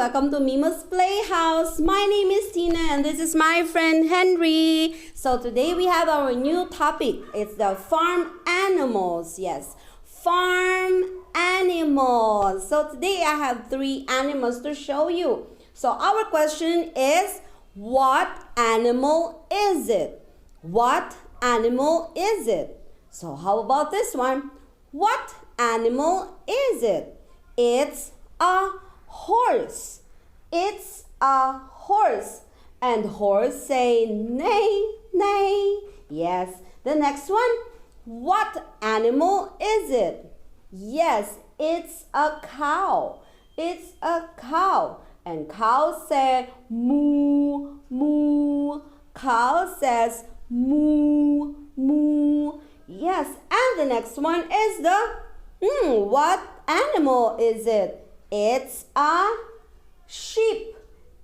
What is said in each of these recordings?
welcome to MeeMuuh's Playhouse. My name is Tina and this is my friend Henry. So today we have our new topic. It's the farm animals. Yes, farm animals. So today I have 3 animals to show you. So our question is, what animal is it? What animal is it? So how about this one? What animal is it? It's a horse. It's a horse. And horse say neigh, neigh. Yes. The next one. What animal is it? Yes, it's a cow. It's a cow. And cow say moo, moo. Cow says moo, moo. Yes. And the next one is the what animal is it? It's a sheep.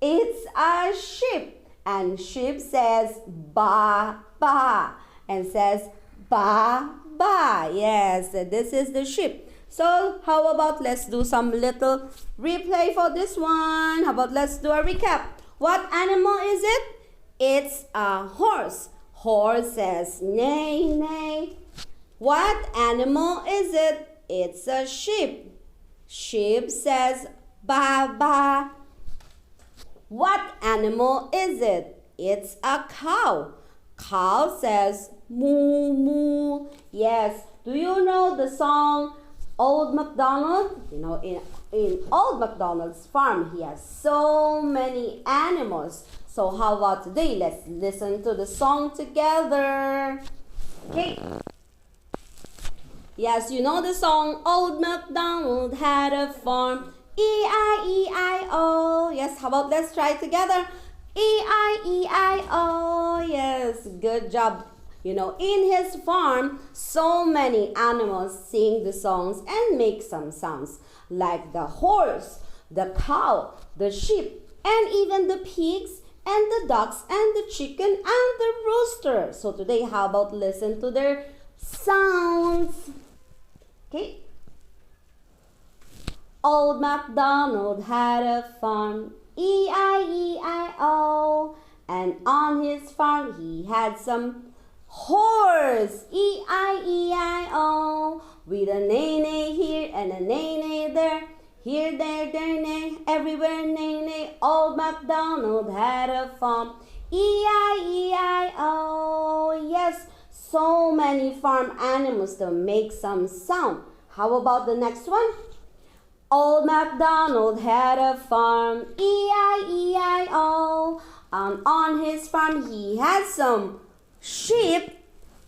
It's a sheep. And sheep says ba, ba. And says ba, ba. Yes, this is the sheep. So how about let's do some little replay for this one. How about let's do a recap. What animal is it? It's a horse. Horse says neigh, neigh. What animal is it? It's a sheep. Sheep says ba, ba. What animal is it? It's a cow. Cow says moo, moo. Yes. Do you know the song Old MacDonald? You know, in Old MacDonald's farm, he has so many animals. So how about today? Let's listen to the song together. Okay. Yes, you know the song, Old MacDonald had a farm, E-I-E-I-O. Yes, how about let's try it together, E-I-E-I-O. Yes, good job. You know, in his farm, so many animals sing the songs and make some sounds, like the horse, the cow, the sheep, and even the pigs, and the ducks, and the chicken, and the rooster. So today, how about listen to their sounds? Okay. Old MacDonald had a farm, E-I-E-I-O. And on his farm he had some horse, E-I-E-I-O. With a neigh-neigh here and a neigh-neigh there. Here, there, neigh, everywhere neigh-neigh. Old MacDonald had a farm, E-I-E-I-O. Yes. So many farm animals to make some sound. How about the next one? Old MacDonald had a farm, E-I-E-I-O. And on his farm he had some sheep,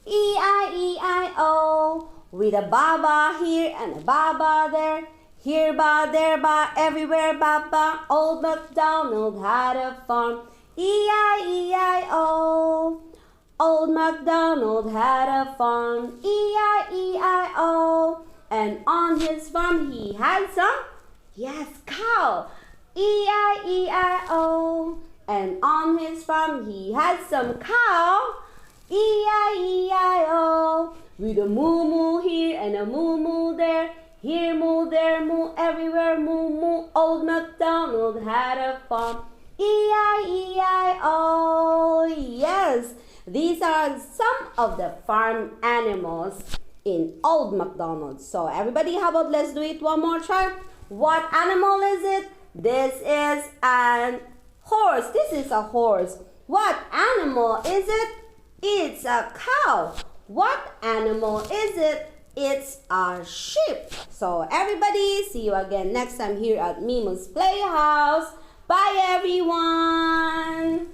E-I-E-I-O. With a ba-ba here and a ba-ba there. Here ba, there ba, everywhere ba-ba. Old MacDonald had a farm, E-I-E-I-O. Old MacDonald had a farm, E-I-E-I-O. And on his farm he had some, yes, cow, E-I-E-I-O. And on his farm he had some cow, E-I-E-I-O. With a moo-moo here and a moo-moo there. Here moo, there moo, everywhere moo, moo. Old MacDonald had a farm, E-I-E-I-O. Yes. These are some of the farm animals in Old MacDonald. So everybody, how about let's do it one more time. What animal is it? This is a horse. This is a horse. What animal is it? It's a cow. What animal is it? It's a sheep. So everybody, see you again next time here at MeeMuuh's Playhouse. Bye everyone.